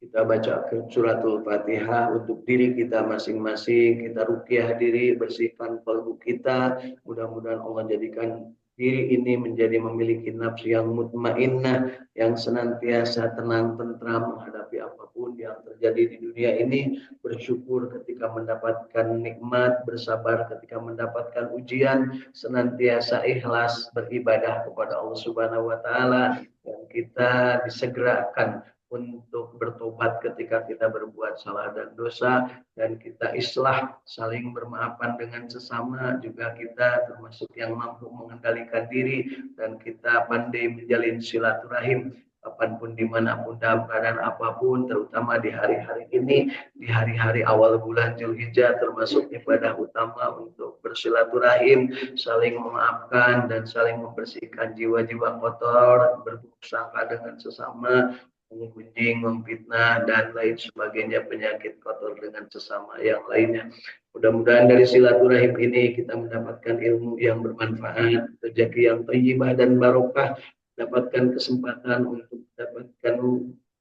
Kita baca suratul Fatihah untuk diri kita masing-masing, kita ruqyah diri, bersihkan kalbu kita. Mudah-mudahan Allah jadikan diri ini menjadi memiliki nafsu yang mutmainnah, yang senantiasa tenang, tentram menghadapi apapun yang terjadi di dunia ini, bersyukur ketika mendapatkan nikmat, bersabar ketika mendapatkan ujian, senantiasa ikhlas beribadah kepada Allah Subhanahu wa taala, dan kita disegerakan untuk bertobat ketika kita berbuat salah dan dosa, dan kita islah saling bermaafan dengan sesama, juga kita termasuk yang mampu mengendalikan diri dan kita pandai menjalin silaturahim kapanpun dimanapun dalam keadaan apapun, terutama di hari-hari ini, di hari-hari awal bulan Zulhijjah, termasuk ibadah utama untuk bersilaturahim, saling memaafkan dan saling membersihkan jiwa-jiwa kotor, berburuk sangka dengan sesama, menggunjing, memfitnah, dan lain sebagainya, penyakit kotor dengan sesama yang lainnya. Mudah-mudahan dari silaturahim ini kita mendapatkan ilmu yang bermanfaat, rezeki yang thayyibah dan barokah, mendapatkan kesempatan untuk mendapatkan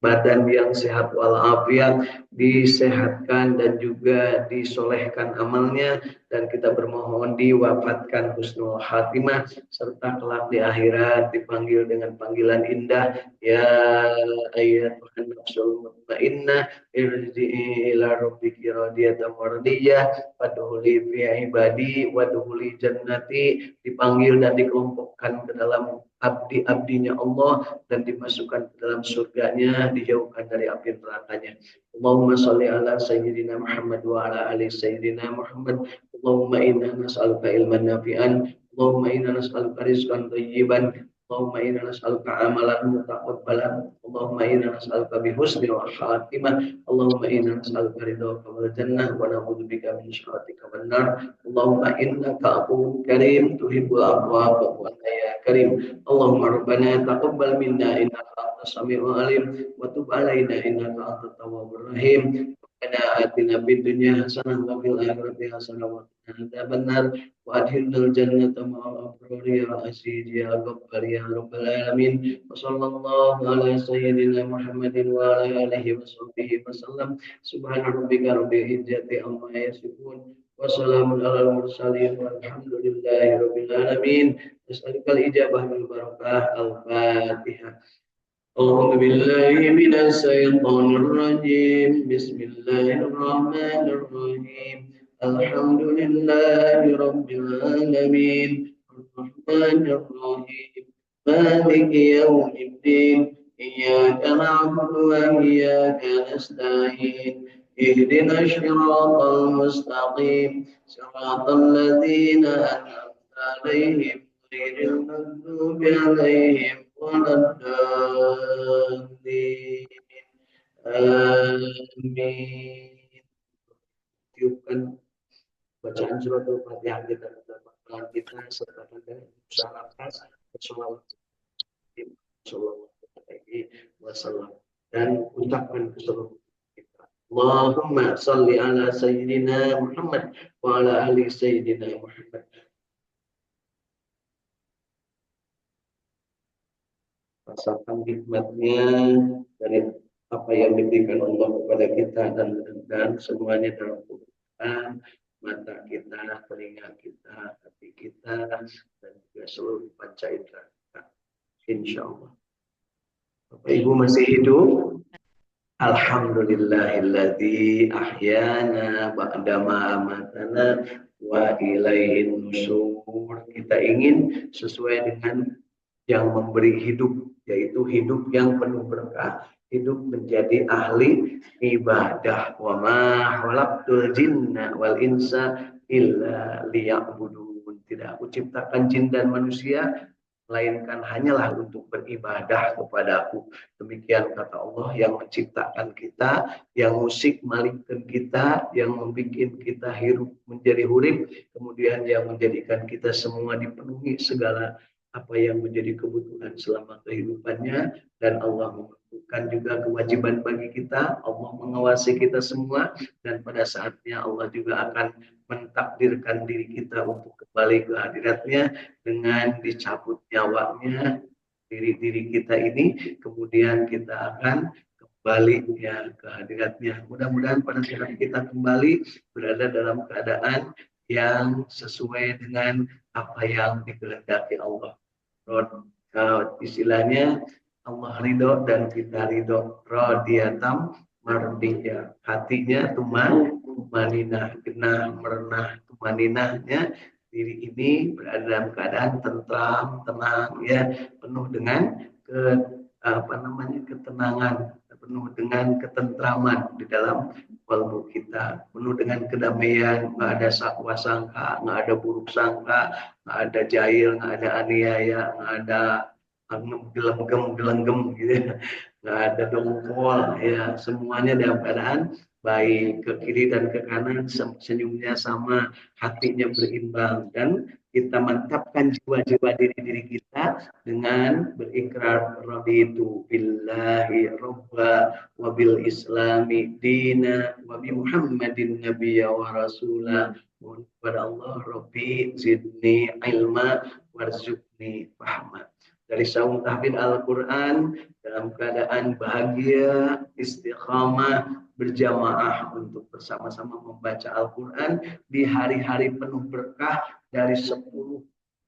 badan yang sehat walafiat, disehatkan dan juga disolehkan amalnya, dan kita bermohon diwafatkan husnul khatimah, serta kelak di akhirat dipanggil dengan panggilan indah, ya ayyatuhan nafsul mutmainnah irji'i ila rabbiki radiyatan mardiyah fadkhuli fi ibadi wadkhuli jannati, dipanggil dan dikelompokkan ke dalam abdi-abdinya Allah dan dimasukkan ke dalam surganya, dijauhkan dari api nerakanya. Allahumma shalli ala sayyidina Muhammad wa ala ali sayyidina Muhammad. Allahumma inna nas'aluka ilman nafi'an, Allahumma inna nas'aluka rizqan thayyiban, Allahumma inna nas'aluka amalan mutaqabbalan, Allahumma inna nas'aluka bihusnil khatimah, Allahumma inna nas'aluka ridhaka wal jannah wa na'udzubika min syarrika wan nar. Allahumma innaka afuwwun karim tuhibbul afwa fa'fu anna ya karim. Allahumma rabbana taqabbal minna innaka antas samiul alim wa tub alaina innaka antat tawwabur rahim. Rabbana atina fid dunya hasanah wa fil akhirati hasanah wa qina adzabannar wa adkhilnal jannata ma'al abrar ya aziz ya ghaffar ya rabbal alamin. Wa sallallahu ala sayyidina Muhammadin wa ala alihi wa sahbihi wasallam. Subhana rabbika rabbil izzati amma yasifun wa salamun alal mursalin walhamdulillahi rabbil alamin. As'alukal ijabah wal barakah. Al-Fatihah. أعوذ بالله من الشيطان الرجيم بسم الله الرحمن الرحيم الحمد لله رب العالمين الرحمن الرحيم مالك يوم الدين إياك نعبد وإياك نستعين اهدنا الصراط المستقيم صراط الذين أنعمت عليهم غير المغضوب عليهم ولا الضالين. Amin. Tiupkan bacaan surat Al-Fatihah kita kepada Tuhan kita, sertakan dengan usahakan bersolawat wasallam dan ucapkan ke seluruh kita. Allahumma salli ala sayyidina Muhammad wa ala ali sayyidina Muhammad. Rasakan nikmatnya dari apa yang diberikan Allah kepada kita, dan mudah-mudahan semuanya dalam Quran, mata kita, telinga kita, hati kita, dan juga seluruh panca indera kita. Insya Allah. Bapak Ibu masih hidup? Alhamdulillahilladzi ahyana ba'dama amatana wa ilaihin nusyur. Kita ingin sesuai dengan yang memberi hidup, yaitu hidup yang penuh berkah, hidup menjadi ahli ibadah. Wa ma khalaqtul jinna wal insa illa liya'budun. Tidak aku ciptakan jin dan manusia melainkan hanyalah untuk beribadah kepadaku. Demikian kata Allah yang menciptakan kita, yang musik malikkan kita, yang membuat kita hidup menjadi hurif, kemudian yang menjadikan kita semua dipenuhi segala apa yang menjadi kebutuhan selama kehidupannya, dan Allah menentukan juga kewajiban bagi kita. Allah mengawasi kita semua, dan pada saatnya Allah juga akan mentakdirkan diri kita untuk kembali ke hadiratnya dengan dicabut nyawanya, diri kita ini, kemudian kita akan kembali ya ke hadiratnya. Mudah-mudahan pada saat kita kembali berada dalam keadaan yang sesuai dengan apa yang dikehendaki Allah. Istilahnya Allah ridho dan kita ridho. Rodiyatam mardiyah, hatinya tumaninah, genah merenah tumaninahnya, diri ini berada dalam keadaan tentram, tenang ya, penuh dengan ketenangan, penuh dengan ketentraman di dalam kalbu kita, penuh dengan kedamaian, nggak ada sakwa sangka, nggak ada buruk sangka, nggak ada jahil, nggak ada aniaya, nggak ada gelenggem gitu ya, nggak ada dongkol ya, semuanya dalam keadaan baik, ke kiri dan ke kanan senyumnya sama, hatinya berimbang, dan kita mantapkan jiwa-jiwa diri-diri kita dengan berikrar raditu billahi robba wa bil islami dina wa bi muhammadin nabiyya wa rasula. Mohon kepada Allah, Rabbi zidni ilma warzuqni fahma. Dari saum tahfidz Al-Quran dalam keadaan bahagia, istiqamah, berjamaah untuk bersama-sama membaca Al-Quran di hari-hari penuh berkah dari 10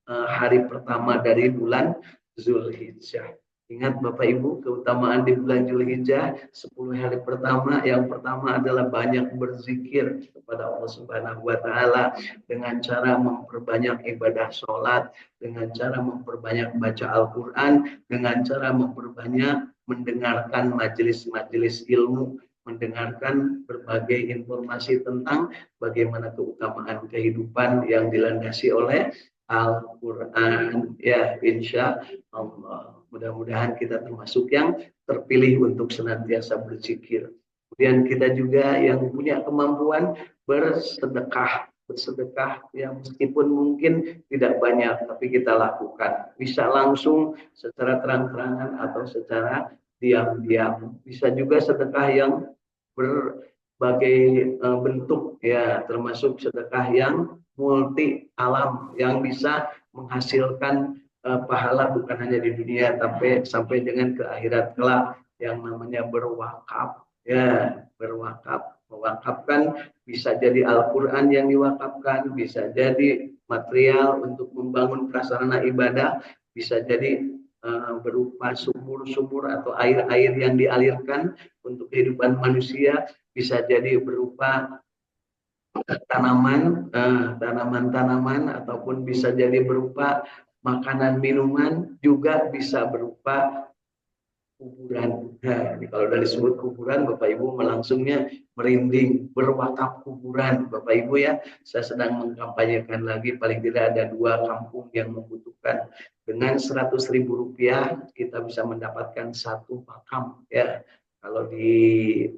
hari pertama dari bulan Zulhijjah. Ingat Bapak Ibu, keutamaan di bulan Zulhijjah 10 hari pertama, yang pertama adalah banyak berzikir kepada Allah Subhanahu wa taala dengan cara memperbanyak ibadah sholat, dengan cara memperbanyak baca Al-Qur'an, dengan cara memperbanyak mendengarkan majelis-majelis ilmu, mendengarkan berbagai informasi tentang bagaimana keutamaan kehidupan yang dilandasi oleh Al-Quran ya, insya Allah. Mudah-mudahan kita termasuk yang terpilih untuk senantiasa berzikir. Kemudian kita juga yang punya kemampuan bersedekah ya, meskipun mungkin tidak banyak tapi kita lakukan, bisa langsung secara terang-terangan atau secara diam-diam, bisa juga sedekah yang berbagai bentuk ya, termasuk sedekah yang multi alam yang bisa menghasilkan pahala bukan hanya di dunia tapi sampai dengan ke akhirat kelak, yang namanya berwakaf ya, berwakaf. Mewakafkan bisa jadi Al-Quran yang diwakafkan, bisa jadi material untuk membangun prasarana ibadah, bisa jadi berupa sumur-sumur atau air-air yang dialirkan untuk kehidupan manusia, bisa jadi berupa tanaman-tanaman, ataupun bisa jadi berupa makanan minuman, juga bisa berupa kuburan. Nah, ini kalau dari disebut kuburan, Bapak Ibu langsungnya merinding, berwakaf kuburan. Bapak Ibu ya, saya sedang mengkampanyekan lagi, paling tidak ada 2 kampung yang membutuhkan. Dengan 100.000 rupiah kita bisa mendapatkan 1 makam ya. Kalau di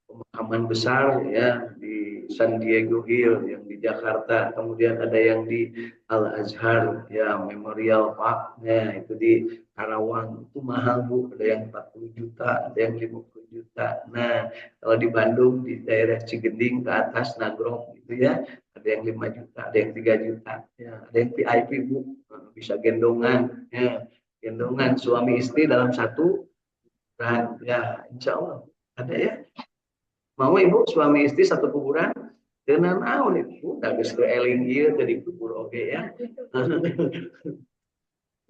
pemakaman besar ya, di San Diego Hill yang di Jakarta, kemudian ada yang di Al Azhar ya, Memorial Park ya, itu di Karawang, itu mahal Bu, ada yang 40 juta, ada yang 50 juta. Nah, kalau di Bandung di daerah Cigending ke atas Nagrog gitu ya, ada yang 5 juta, ada yang 3 juta ya, ada yang VIP Bu, bisa gendongan ya, gendongan suami istri dalam satu, dan ya insya Allah ada ya. Mau Ibu suami istri satu kuburan dengan naon itu udah geus eling ieu jadi kubur oke ya.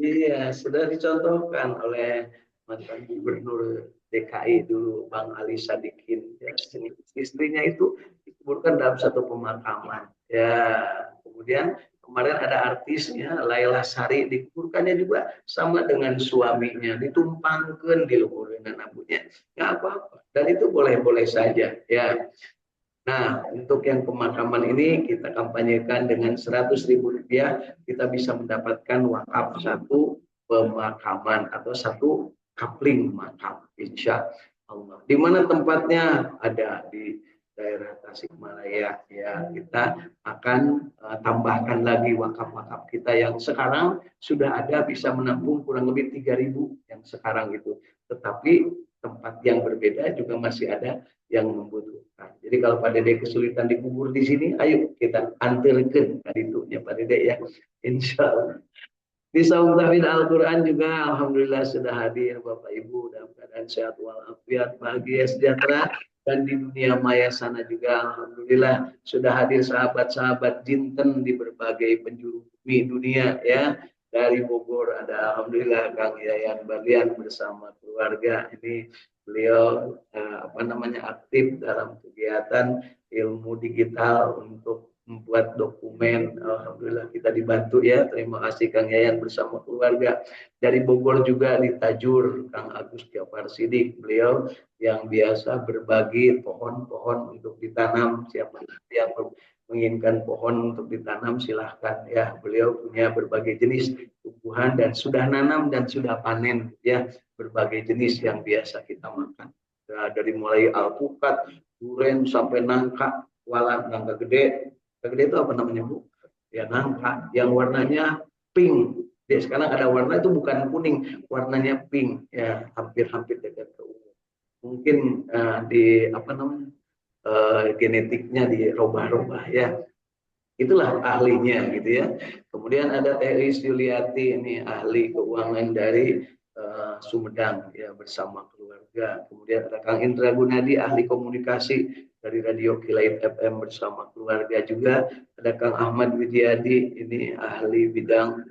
Iya, sudah dicontohkan oleh mantan gubernur DKI dulu, Bang Ali Sadikin. Ya, istrinya itu dikuburkan dalam satu pemakaman. Ya, kemudian kemarin ada artisnya Laila Sari, dikuburkannya juga sama dengan suaminya, ditumpangkan di luhur dengan abunya. Nggak apa-apa, dan itu boleh-boleh saja. Ya, nah, untuk yang pemakaman ini kita kampanyekan dengan 100.000 rupiah, kita bisa mendapatkan wakaf satu pemakaman atau satu kapling makam, insya Allah. Di mana tempatnya? Ada di daerah Tasikmalaya ya. Kita akan tambahkan lagi wakaf-wakaf kita yang sekarang sudah ada, bisa menampung kurang lebih 3.000 yang sekarang itu. Tetapi tempat yang berbeda juga masih ada yang membutuhkan. Jadi kalau Pak Dede kesulitan dikubur di sini, ayo kita antarkan itu ya Pak Dede ya, insya Allah. Di Saum Tahfidz Al-Quran juga Alhamdulillah sudah hadir Bapak Ibu dalam keadaan sehat walafiat, bahagia, sejahtera. Dan di dunia maya sana juga Alhamdulillah sudah hadir sahabat-sahabat jinten di berbagai penjuru bumi dunia ya. Dari Bogor ada Alhamdulillah Kang Yayan Barlian bersama keluarga. Ini beliau aktif dalam kegiatan ilmu digital untuk membuat dokumen. Alhamdulillah kita dibantu ya. Terima kasih Kang Yayan bersama keluarga. Dari Bogor juga di Tajur Kang Agus Jafar Sidik, beliau yang biasa berbagi pohon-pohon untuk ditanam. Siapa yang menginginkan pohon untuk ditanam silahkan ya. Beliau punya berbagai jenis tumbuhan dan sudah nanam dan sudah panen ya, berbagai jenis yang biasa kita makan. Nah, dari mulai alpukat, duren sampai nangka, walat nangka gede. Gede itu apa namanya Bu? Ya nangka yang warnanya pink. Jadi sekarang ada warna itu bukan kuning, warnanya pink ya, hampir-hampir dekat ke ungu. Mungkin di genetiknya dirubah-rubah ya. Itulah ahlinya gitu ya. Kemudian ada Teh Yuliati, ini ahli keuangan dari Sumedang ya bersama keluarga. Kemudian ada Kang Indra Gunadi, ahli komunikasi dari Radio Kilait FM bersama keluarga juga. Ada Kang Ahmad Widyadi, ini ahli bidang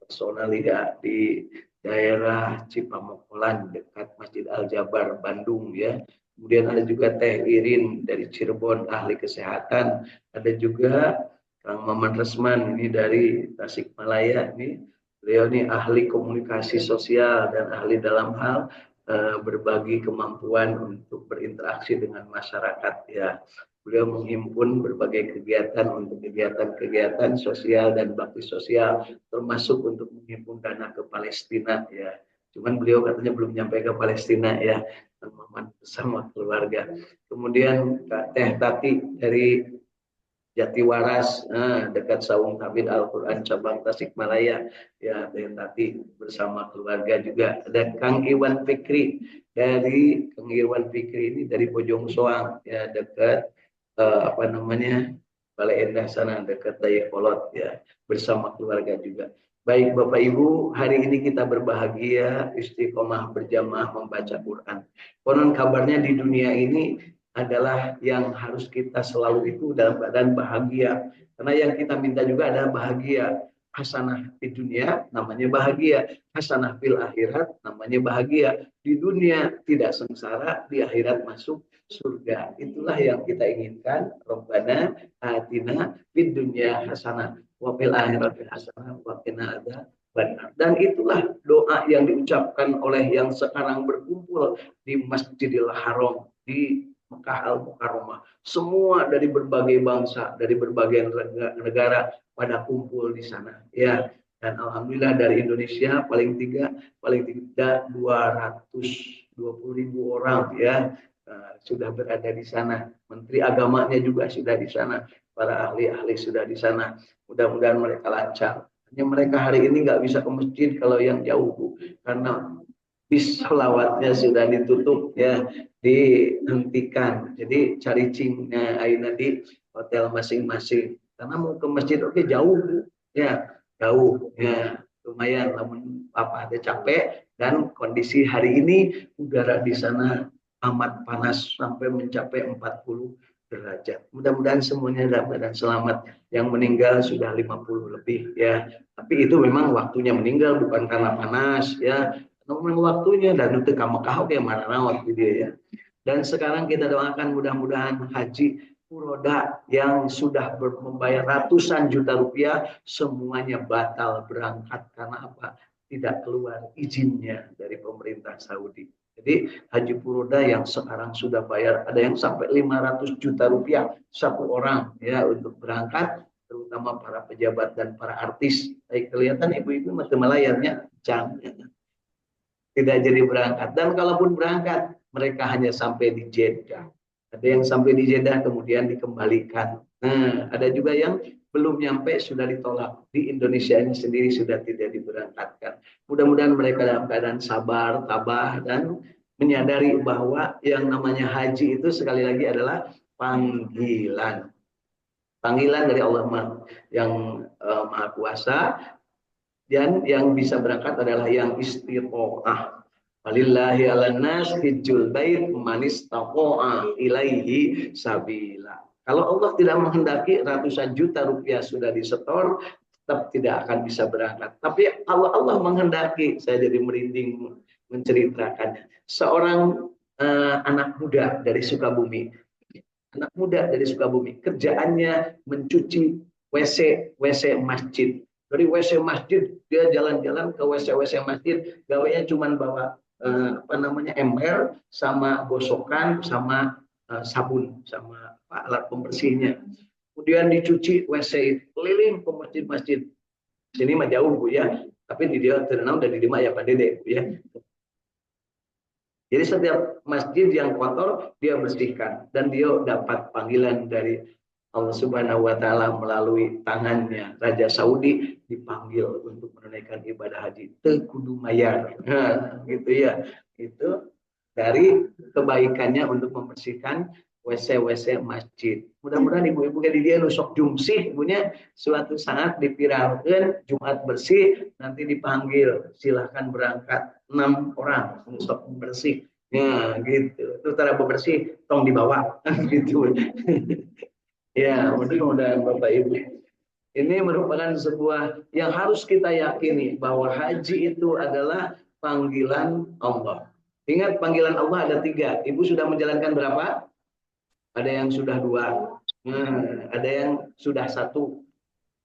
personalia di daerah Cipamokolan dekat Masjid Al Jabar Bandung ya. Kemudian ada juga Teh Irin dari Cirebon, ahli kesehatan. Ada juga Kang Maman Resman, ini dari Tasikmalaya. Ini beliau ini ahli komunikasi sosial dan ahli dalam hal berbagi kemampuan untuk berinteraksi dengan masyarakat ya. Beliau menghimpun berbagai kegiatan untuk kegiatan-kegiatan sosial dan bakti sosial, termasuk untuk menghimpun dana ke Palestina ya. Cuman beliau katanya belum nyampe ke Palestina ya, bersama keluarga. Kemudian Teh Tati dari Jatiwaras, dekat Saung Tabid Al-Quran cabang Tasikmalaya ya, Teh Tati bersama keluarga juga. Ada Kang Iwan Fikri ini dari Bojong Soang ya, dekat Balai Endah sana dekat Dayakolot ya, bersama keluarga juga. Baik Bapak Ibu, hari ini kita berbahagia istiqomah berjamaah membaca Quran. Konon kabarnya di dunia ini adalah yang harus kita selalu itu dalam keadaan bahagia. Karena yang kita minta juga adalah bahagia. Hasanah di dunia namanya bahagia, hasanah fil akhirat namanya bahagia. Di dunia tidak sengsara, di akhirat masuk surga. Itulah yang kita inginkan. Rabbana atina fid dunya hasanah wa fil akhirati hasanah wa qina adzabannar. Dan itulah doa yang diucapkan oleh yang sekarang berkumpul di Masjidil Haram di Mekah Al-Mukarramah. Semua dari berbagai bangsa, dari berbagai negara pada kumpul di sana. Ya, dan alhamdulillah dari Indonesia paling tidak 220.000 orang ya sudah berada di sana. Menteri agamanya juga sudah di sana. Para ahli-ahli sudah di sana. Mudah-mudahan mereka lancar. Hanya mereka hari ini nggak bisa ke masjid kalau yang jauh Bu, karena bis selawatnya sudah ditutup ya, dihentikan. Jadi cari cingnya aina di hotel masing-masing. Karena mau ke masjid oke jauh Bu. Ya, jauh ya. Lumayan namun apa ada capek dan kondisi hari ini udara di sana amat panas sampai mencapai 40 derajat. Mudah-mudahan semuanya dalam keadaan selamat. Yang meninggal sudah 50 lebih ya. Tapi itu memang waktunya meninggal bukan karena panas ya. Memang waktunya dan itu Mekah oke mana rawat dia ya. Dan sekarang kita doakan mudah-mudahan haji furoda yang sudah membayar ratusan juta rupiah semuanya batal berangkat karena apa? Tidak keluar izinnya dari pemerintah Saudi. Jadi haji furoda yang sekarang sudah bayar ada yang sampai 500 juta rupiah satu orang ya untuk berangkat, terutama para pejabat dan para artis. Kelihatan ibu-ibu mata melayarnya jangan tidak jadi berangkat. Dan kalaupun berangkat, mereka hanya sampai di Jeddah. Ada yang sampai di Jeddah kemudian dikembalikan. Nah, ada juga yang belum nyampe sudah ditolak. Di Indonesia ini sendiri sudah tidak diberangkatkan. Mudah-mudahan mereka dalam keadaan sabar, tabah, dan menyadari bahwa yang namanya haji itu sekali lagi adalah panggilan. Panggilan dari Allah yang Maha Kuasa, dan yang bisa berangkat adalah yang istiqomah. Walillahi 'alan nas hijjul bait man istaqa'a ilaihi sabila. Kalau Allah tidak menghendaki, ratusan juta rupiah sudah disetor, tetap tidak akan bisa berangkat. Tapi Allah menghendaki, saya jadi merinding menceritakan. Seorang anak muda dari Sukabumi, kerjaannya mencuci WC masjid. Dari WC masjid dia jalan-jalan ke WC masjid, gawainya cuma bawa ember sama gosokan sama sabun sama alat pembersihnya. Kemudian dicuci WC, keliling ke masjid-masjid. Sini mah jauh Bu ya, tapi di dia terkenal dari lima ya Pak Dede Bu ya. Jadi setiap masjid yang kotor dia bersihkan, dan dia dapat panggilan dari Allah Subhanahu wa taala melalui tangannya. Raja Saudi dipanggil untuk menunaikan ibadah haji, teu kudu mayar. Nah, gitu ya. Itu dari kebaikannya untuk membersihkan WC masjid. Mudah-mudahan ibu-ibu di dia nusok jumsih punya suatu saat dipiralkeun Jumat bersih, nanti dipanggil silahkan berangkat 6 orang nusok bersih. Ya gitu. Itu cara bebersih tong dibawa gitu. Ya, mudah-mudahan Bapak Ibu. Ini merupakan sebuah yang harus kita yakini bahwa haji itu adalah panggilan Allah. Ingat panggilan Allah ada 3. Ibu sudah menjalankan berapa? Ada yang sudah 2, ada yang sudah 1,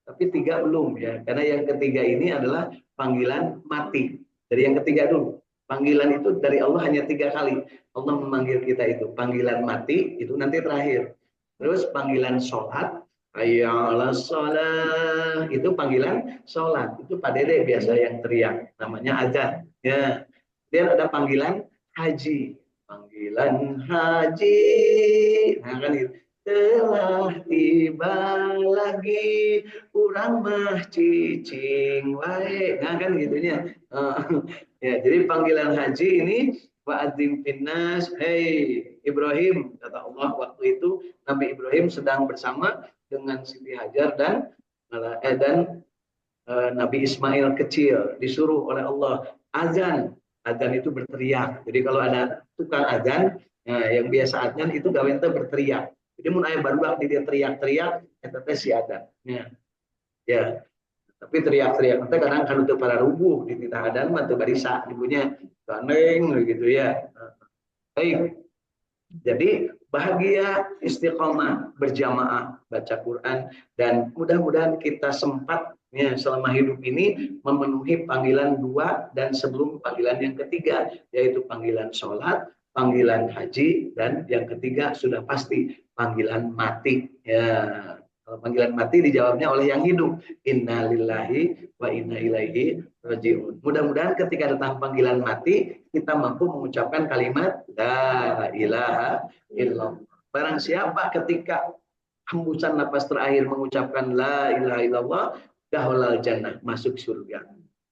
tapi 3 belum ya. Karena yang ketiga ini adalah panggilan mati. Dari yang ketiga dulu. Panggilan itu dari Allah hanya 3 kali. Allah memanggil kita itu. Panggilan mati itu nanti terakhir. Terus panggilan sholat, hayya 'alas shalah, itu panggilan sholat. Itu Pak Dede biasa yang teriak, namanya azan. Ya. Dia ada panggilan haji. Panggilan haji. Nah kan gitu. Telah tiba lagi urang mah cicing wae. Nah kan gitunya. Ya, jadi panggilan haji ini wa'adzim finnas, hei Ibrahim, kata Allah waktu itu Nabi Ibrahim sedang bersama dengan Siti Hajar dan Nabi Ismail kecil, disuruh oleh Allah azan. Azan itu berteriak. Jadi kalau ada tukang azan, nah, yang biasa azan itu gawe teh berteriak. Jadi mun aya barudak dia teriak-teriak, eta teh si azan. Ya. Tapi teriak-teriak teh kadang kan untuk para rubuh di titah adan mah teu barisa ibunya gandeng gitu ya. Baik. Jadi bahagia istiqomah berjamaah baca Quran, dan mudah-mudahan kita sempat ya, selama hidup ini memenuhi panggilan 2 dan sebelum panggilan yang ketiga, yaitu panggilan sholat, panggilan haji, dan yang ketiga sudah pasti panggilan mati. Ya, kalau panggilan mati dijawabnya oleh yang hidup. Innalillahi wa inna ilaihi rajiun. Mudah-mudahan ketika datang panggilan mati, kita mampu mengucapkan kalimat la ilaha illallah. Barang siapa ketika hembusan napas terakhir mengucapkan la ilaha illallah, dahulal jannah, masuk surga.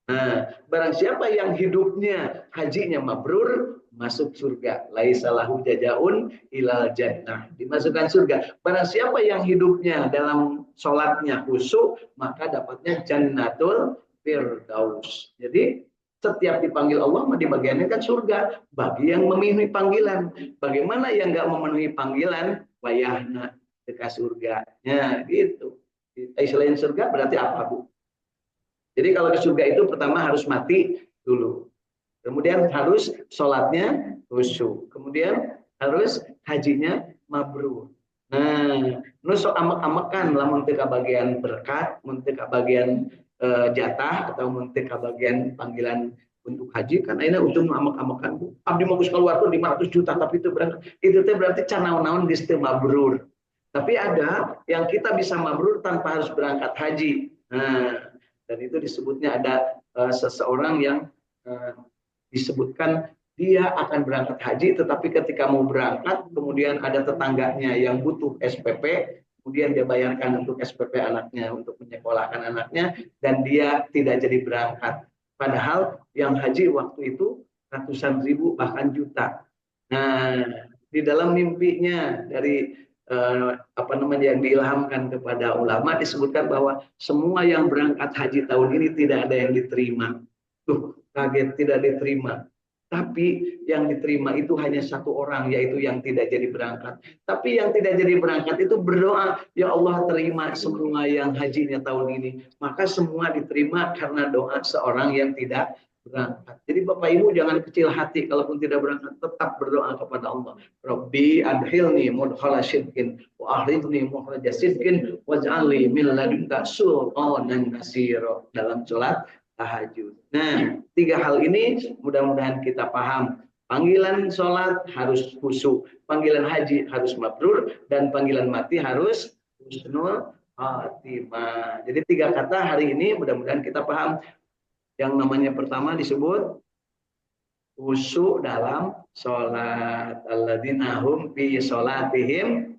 Nah, barang siapa yang hidupnya hajinya mabrur, masuk surga. Laisalahu jajaun ilal jannah, dimasukkan surga. Barang siapa yang hidupnya dalam sholatnya khusyuk, maka dapatnya jannatul firdaus. Jadi setiap dipanggil Allah di bagiannya kan surga. Bagi yang memenuhi panggilan, bagaimana yang nggak memenuhi panggilan, wayahna dekat surga. Ya gitu. Selain surga berarti apa Bu? Jadi kalau ke surga itu pertama harus mati dulu. Kemudian harus sholatnya khusyuk. Kemudian harus hajinya mabrur. Nah, nusuk amek-amekan lamun teu bagian berkat, mun teu bagian jatah atau mun teu bagian panggilan untuk haji, kan ayeuna ujung amek-amekan Bu. Abdi mau keluarkan 500 juta tapi itu berangkat. Itu teh berarti can naon-naon geus teu mabrur. Tapi ada yang kita bisa mabrur tanpa harus berangkat haji. Nah, dan itu disebutnya ada seseorang yang disebutkan dia akan berangkat haji, tetapi ketika mau berangkat kemudian ada tetangganya yang butuh SPP, kemudian dia bayarkan untuk SPP anaknya, untuk menyekolahkan anaknya, dan dia tidak jadi berangkat. Padahal yang haji waktu itu ratusan ribu bahkan juta. Nah, di dalam mimpinya dari apa namanya yang diilhamkan kepada ulama disebutkan bahwa semua yang berangkat haji tahun ini tidak ada yang diterima. Tuh, kaget tidak diterima. Tapi yang diterima itu hanya satu orang, yaitu yang tidak jadi berangkat. Tapi yang tidak jadi berangkat itu berdoa, ya Allah terima semua yang hajinya tahun ini. Maka semua diterima karena doa seorang yang tidak berangkat. Jadi Bapak Ibu jangan kecil hati kalaupun tidak berangkat, tetap berdoa kepada Allah. Rabbi adhilni mudkhala sidqin wa akhrijni mukhraja sidqin waj'alni min ladunka sultanan nasira dalam salat tahajud. Nah, tiga hal ini mudah-mudahan kita paham. Panggilan sholat harus khusyuk, panggilan haji harus mabrur, dan panggilan mati harus husnul khatimah. Jadi tiga kata hari ini mudah-mudahan kita paham. Yang namanya pertama disebut khusyuk dalam sholat. Alladzina hum fi sholatihim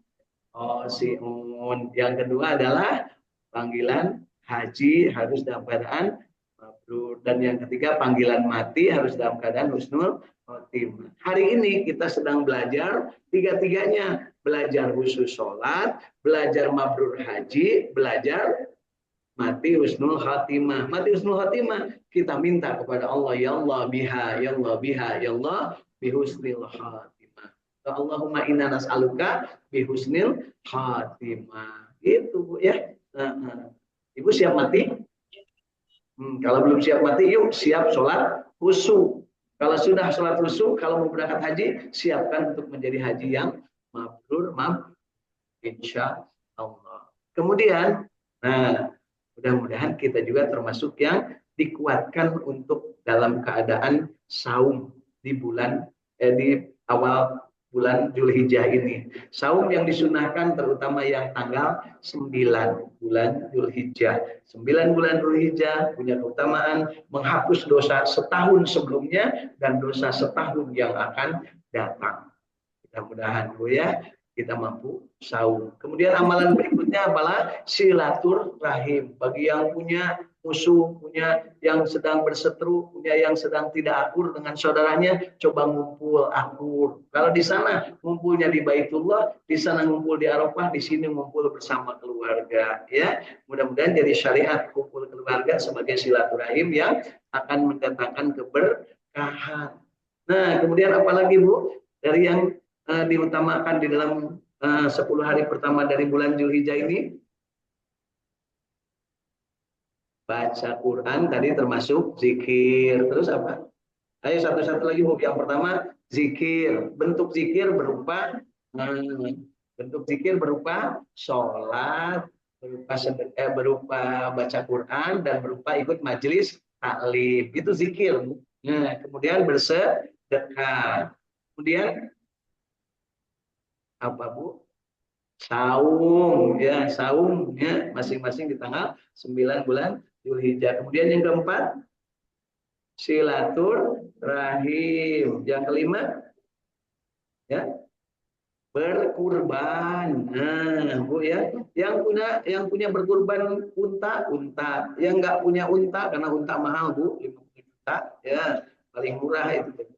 khashi'un. Yang kedua adalah panggilan haji harus dalam keadaan mabrur, dan yang ketiga panggilan mati harus dalam keadaan husnul khotimah. Hari ini kita sedang belajar tiga-tiganya, belajar khusus sholat, belajar mabrur haji, belajar mati husnul khatimah. Mati husnul khatimah kita minta kepada Allah, ya Allah biha, ya Allah biha, ya Allah bihusnil khatimah. Allahumma inna nas'aluka bihusnil khatimah. Itu Bu ya. Ibu siap mati? Kalau belum siap mati, yuk siap sholat khusyuk. Kalau sudah sholat khusyuk, kalau mau berangkat haji, siapkan untuk menjadi haji yang mabrur, insya Allah. Kemudian, nah mudah-mudahan kita juga termasuk yang dikuatkan untuk dalam keadaan saum di bulan di awal bulan Zulhijjah ini. Saum yang disunahkan terutama yang tanggal 9 bulan Zulhijjah. 9 bulan Zulhijjah punya keutamaan menghapus dosa setahun sebelumnya dan dosa setahun yang akan datang. Mudah-mudahan Bu ya kita mampu saum. Kemudian amalan berikutnya adalah silaturahim. Bagi yang punya musuh, punya yang sedang berseteru, punya yang sedang tidak akur dengan saudaranya, coba ngumpul akur. Kalau di sana ngumpulnya di Baitullah, di sana ngumpul di Arafah, di sini ngumpul bersama keluarga. Ya, mudah-mudahan jadi syariat kumpul keluarga sebagai silaturahim yang akan mendatangkan keberkahan. Nah, kemudian apalagi Bu dari yang diutamakan di dalam 10 hari pertama dari bulan Zulhijjah ini? Baca Quran tadi termasuk zikir. Terus apa? Ayo satu-satu lagi Bu. Yang pertama zikir. Bentuk zikir berupa sholat, berupa baca Quran, dan berupa ikut majelis taklim. Itu zikir. Nah, kemudian bersedekah. Kemudian apa Bu? Saum ya, saum ya, masing-masing di tanggal 9 bulan Zulhijjah. Kemudian yang keempat silaturahim. Yang kelima ya berkurban. Nah, Bu ya, yang punya berkurban unta, yang nggak punya unta karena unta mahal Bu, 50 juta ya, paling murah itu.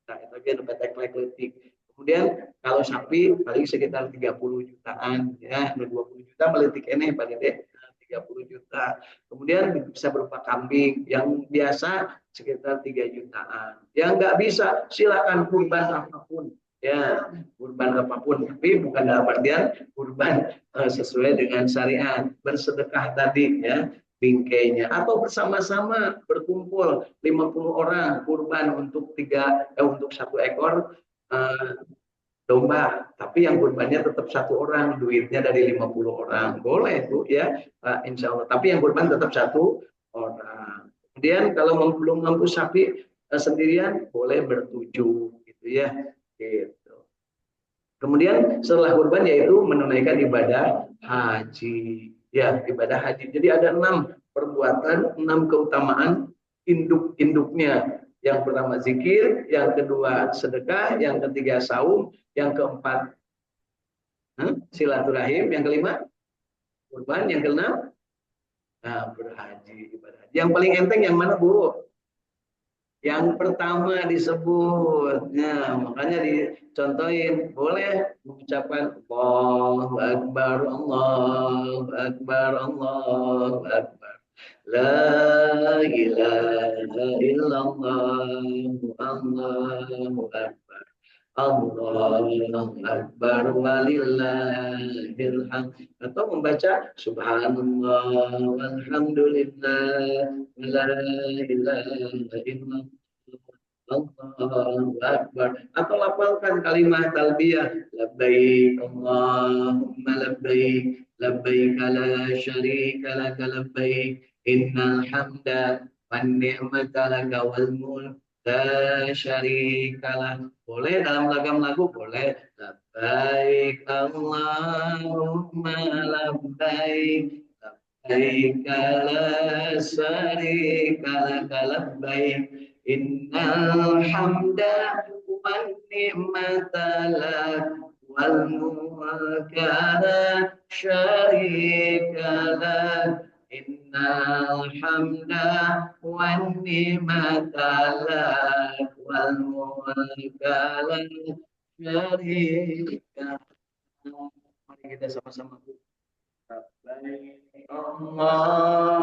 Nah, itu ada betek letik. Kemudian kalau sapi paling sekitar 30 jutaan ya, 20 juta meletik ini Pak Dede, 30 juta. Kemudian bisa berupa kambing yang biasa sekitar 3 jutaan. Yang nggak bisa silakan kurban apapun ya, kurban apapun, tapi bukan dalam artian kurban sesuai dengan syariat, bersedekah tadi ya, bingkainya, atau bersama-sama berkumpul 50 orang kurban untuk untuk 1 ekor domba, tapi yang kurbannya tetap 1 orang, duitnya dari 50 orang, boleh Bu ya, insya Allah, tapi yang kurban tetap 1 orang. Kemudian kalau belum mampu sapi sendirian, boleh bertujuh gitu ya, gitu. Kemudian setelah kurban yaitu menunaikan ibadah haji. Ya, ibadah haji. Jadi ada 6 perbuatan, 6 keutamaan induk-induknya. Yang pertama zikir, yang kedua sedekah, yang ketiga saum, yang keempat silaturahim, yang kelima kurban, yang keenam berhaji, ibadah. Yang paling enteng yang mana Bu? Yang pertama disebut. Nah, makanya dicontohin. Boleh mengucapkan Allahu Akbar, Allahu Akbar, Allahu Akbar. La ilaha illallah, Allahu Akbar. Allahu Akbar walillahil hamd, atau membaca subhanallah walhamdulillah la ilaha illallah Allahu Akbar, atau lafalkan kalimat talbiyah labbaik Allahumma labbaik labbaik la syarika lak labbaik innal hamda wan ni'mata laka wal mulk la syarikalah. Boleh dalam ragam lagu, boleh labbaik Allahumma labbaik labbaik la syarika lak labbaik innal hamda wan ni'mata lak wal mulka la syarika lak innal hamda wan ni'mata lak wal mulka la syarika. Mari kita sama-sama labbaik Allahumma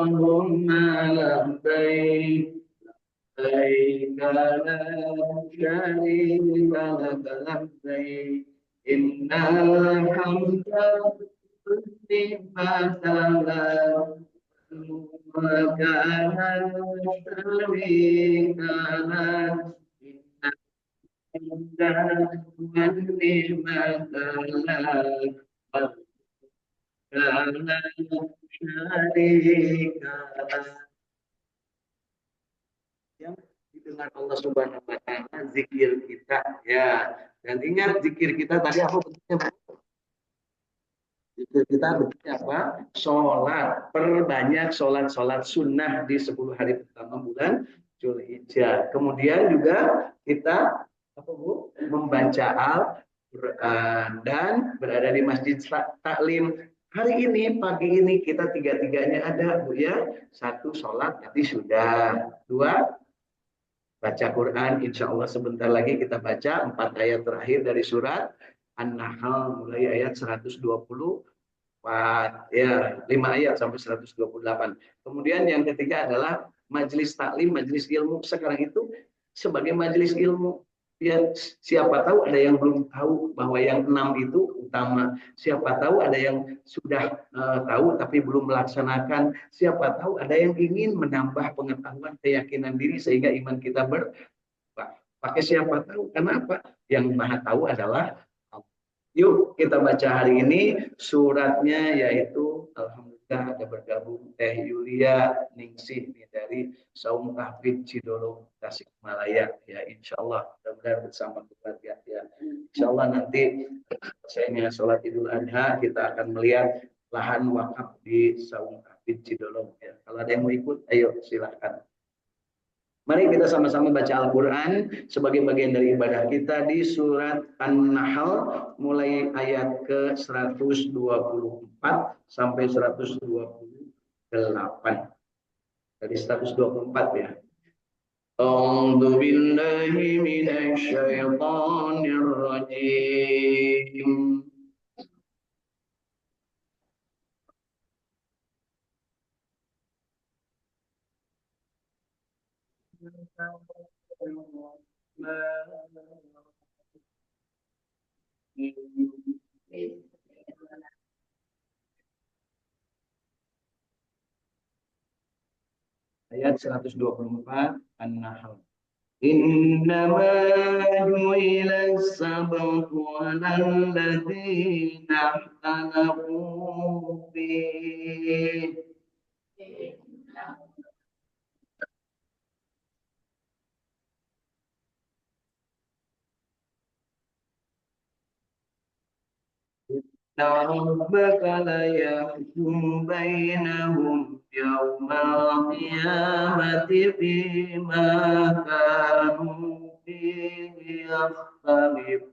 labbaik labbaik la syarika lak labbaik innal hamda wan ni'mata lak وكان شريكا yang didengar Allah Subhanahu wa taala zikir kita ya. Dan ingat zikir kita tadi apa bentuknya? Zikir kita bentuknya apa? Sholat. Perbanyak sholat sunnah di 10 hari pertama bulan Zulhijjah. Kemudian juga kita apa Bu? Membaca Al-Quran dan berada di masjid taklim. Hari ini, pagi ini kita tiga-tiganya ada Bu ya. Satu sholat tadi sudah. Dua baca Quran, insya Allah sebentar lagi kita baca 4 ayat terakhir dari surat An-Nahl mulai ayat 124 ya, 5 ayat sampai 128. Kemudian yang ketiga adalah majelis taklim, majelis ilmu. Sekarang itu sebagai majelis ilmu, ya, siapa tahu ada yang belum tahu bahwa yang 6 itu utama. Siapa tahu ada yang sudah tahu tapi belum melaksanakan. Siapa tahu ada yang ingin menambah pengetahuan, keyakinan diri sehingga iman kita pakai siapa tahu. Kenapa? Yang maha tahu adalah Allah. Yuk kita baca hari ini suratnya, yaitu alhamdulillah ada bergabung Teh Yulia Ningsih nih dari Saum Tahfidz Cidolo Tasikmalaya ya, insya Allah mudah-mudahan bersama keluarga ya. Insya Allah nanti saya sholat Idul Adha kita akan melihat lahan wakaf di Saum Tahfidz Cidolo ya. Kalau ada yang mau ikut, ayo silahkan. Mari kita sama-sama baca Al-Quran sebagai bagian dari ibadah kita di surat An-Nahl mulai ayat ke 124 sampai 128. Dari 124 ya. A'udzu billahi minasy syaithanir rajim. Ayat 124 An-Nahl. Innama ju'ila as-sabtu 'alal ladzina ikhtalafu fihi. ربك ليحكم بينهم يوم القيامة فيما كانوا فيه يختلفون.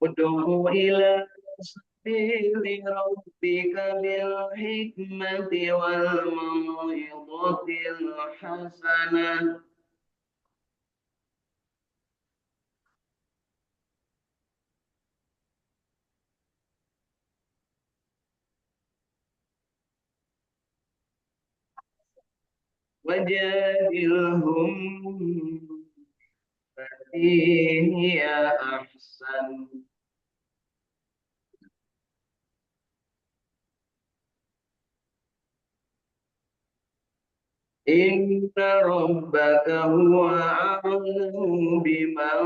Ud'u ila sabili rabbika bil hikmati wal mau'izatil hasanah. Wajadilhum hiya ahsan. Inna rabbaka huwa a'lamu biman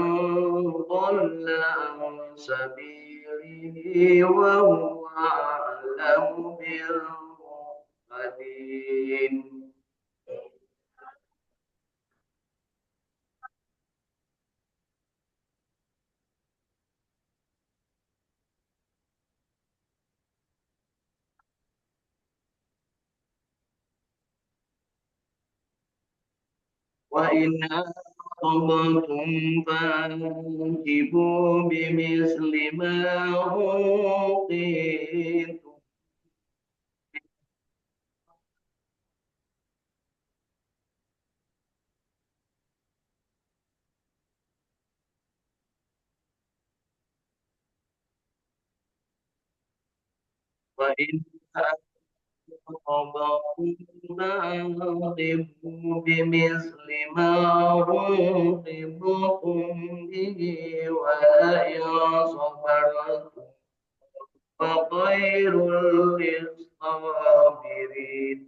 dhalla an sabilihi wa huwa a'lamu bil muhtadin. Wa in aqamtum fankibu bimisli ma uqitum. Wa in فَأَنْقِذُوا بِمِثْلِ مَا عُوقِبْتُم بِهِ وَلَئِن صَبَرْتُمْ فَخَيْرٌ لِّلصَّابِرِينَ.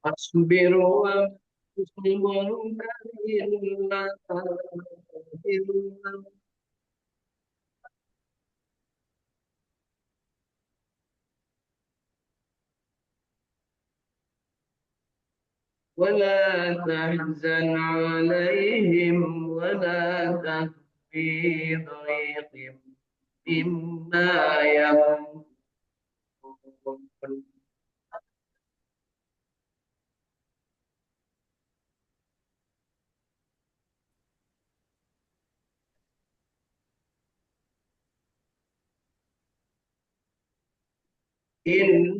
Fasbir wa tuslimuka illa ولا تحزن عليهم ولا تك في ضيق مما يمكرون. إن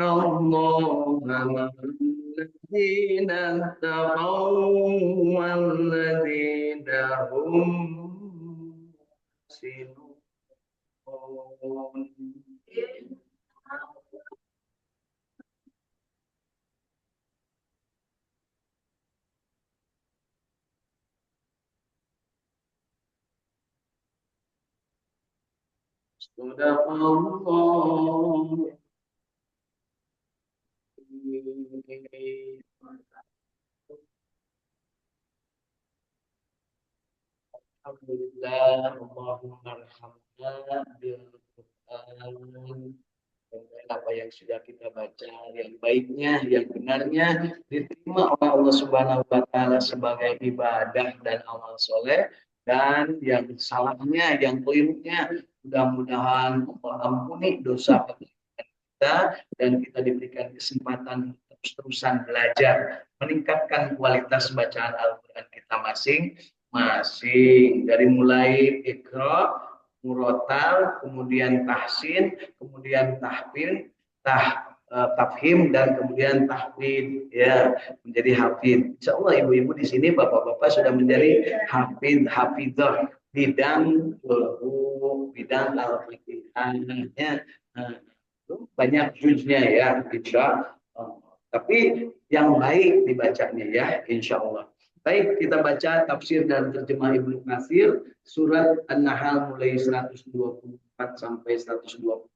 الله مع الذين اتقوا والذين هم محسنون. صدق الله. Alhamdulillah, Allahumma arhamna bil Qur'an. Dan apa yang sudah kita baca, yang baiknya, yang benarnya diterima oleh Allah Subhanahu wa taala sebagai ibadah dan amal soleh, dan yang salahnya, yang kelirunya, mudah-mudahan Allah ampuni dosa kita dan kita diberikan kesempatan terus-terusan belajar, meningkatkan kualitas bacaan Al-Qur'an kita masing-masing dari mulai Iqra, murotal, kemudian tahsin, kemudian tafhim dan kemudian tahfidz ya, menjadi hafid. Insyaallah ibu-ibu di sini, bapak-bapak sudah menjadi hafid hafidzah bidang bidang al-fatihahnya, banyak juznya ya, insya Allah. Tapi yang baik dibacanya ya, insya Allah. Baik, kita baca tafsir dan terjemah Ibnu Katsir surat An-Nahl mulai 124 sampai 128.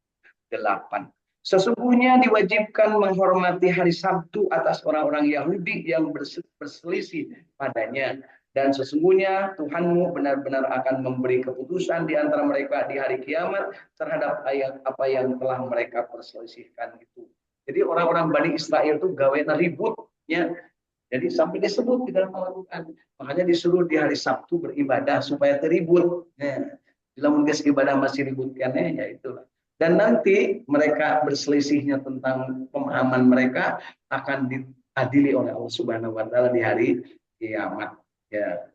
Sesungguhnya diwajibkan menghormati hari Sabtu atas orang-orang Yahudi yang berselisih padanya. Dan sesungguhnya Tuhanmu benar-benar akan memberi keputusan di antara mereka di hari kiamat terhadap apa yang telah mereka perselisihkan itu. Jadi orang-orang Bani Israel itu gawe ribut Ya, jadi sampai disebut di dalam Al-Quran. Makanya disuruh di hari Sabtu beribadah supaya teribut. Ya. Dalam ibadah masih ributkan ya itulah. Dan nanti mereka berselisihnya tentang pemahaman mereka akan diadili oleh Allah Subhanahu wa taala di hari kiamat. Ya.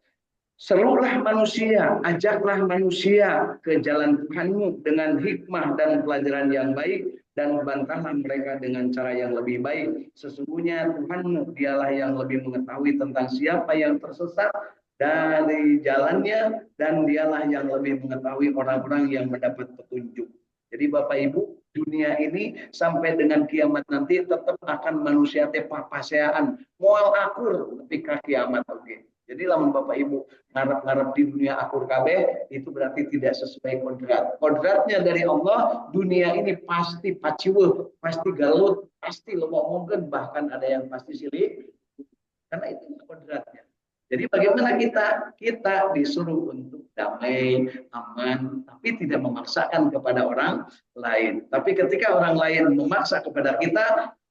Serulah manusia, ajaklah manusia ke jalan Tuhanmu dengan hikmah dan pelajaran yang baik, dan bantahlah mereka dengan cara yang lebih baik. Sesungguhnya Tuhanmu dialah yang lebih mengetahui tentang siapa yang tersesat dari jalannya, dan dialah yang lebih mengetahui orang-orang yang mendapat petunjuk. Jadi Bapak Ibu, dunia ini sampai dengan kiamat nanti tetap akan manusia papaseaan, moal akur ketika kiamat. Oke. Jadi lamun Bapak Ibu ngarep-ngarep di dunia akur kabeh itu berarti tidak sesuai kodrat. Kodratnya dari Allah, dunia ini pasti paciweuh, pasti galut, pasti lemok-mungkin, bahkan ada yang pasti silih. Karena itu kodratnya. Jadi bagaimana kita? Kita disuruh untuk damai, aman, tapi tidak memaksakan kepada orang lain. Tapi ketika orang lain memaksa kepada kita,